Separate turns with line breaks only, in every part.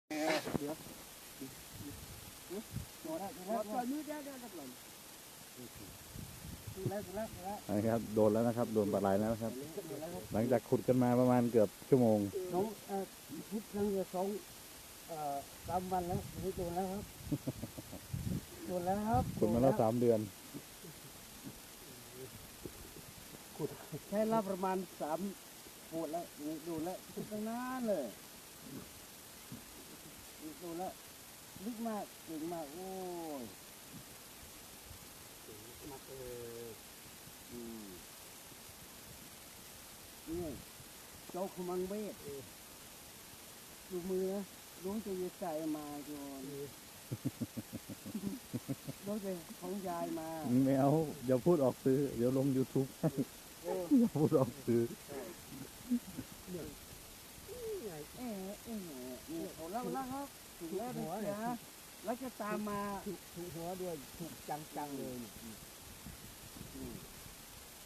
เดี๋ยวปล่อยมือได้ครับหล่อน
นะครับโดนแล้วนะครับโดนปลาไหลแล้วนะครับ หลังจากขุดกันมาประมาณเกือบชั่วโมง
น้องพุทธนั่งเรือ3 วันแล้วนี่โดนแล้วครับโดนแล้วครับ
ขุดมาแล้ว3 เดือน
ขุดใช้ละประมาณ3 โหดแล้วนี่โดนแล้วขุดตั้งนานเลยนี่โดนแล้วลึกมากเก่งมากโอ้ยมากเลยนี่เจ้าขมังเวทดูมือนะลุงจะยึดใจมาโยนลุงจะของยายมา
ไม่เอาอย่าพูดออกสื่อเดี๋ยวลง YouTube ให้อย่าพูดออกสื่อ
นี่เขาเล่าแล้วครับถึงแล้วนะแล้วจะตามมาถูกหัวด้วยถูกจังๆเลย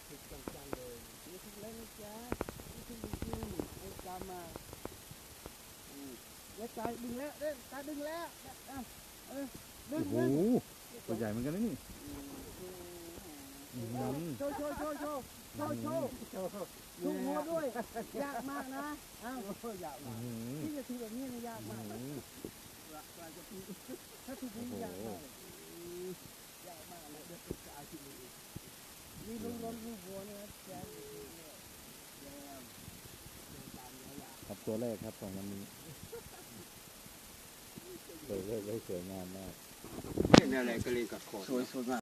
ถูกจังๆเลยนี่ถูกแล้วนะจ๊ะนี่ถูกจริงๆตามมาเดี๋ยวตายดึงแล้วตายดึงแล้วดึง
โอ้โหตัวใหญ่เหมือนกันนะนี่
โชว์ถูกหัวด้วยยากมากนะยากมากที่จะถูกแบบนี้ยากมากถ้าถูกนี้ยากมากเลยเดี๋ยวจะอาชีพนี่ลุงหัวนะครับแจ๊
ครับตัวแรกครับของวันนี้ตัวแรกได้สวยงามมาก
นี่อะไรก็เลยกัดคอสวยมาก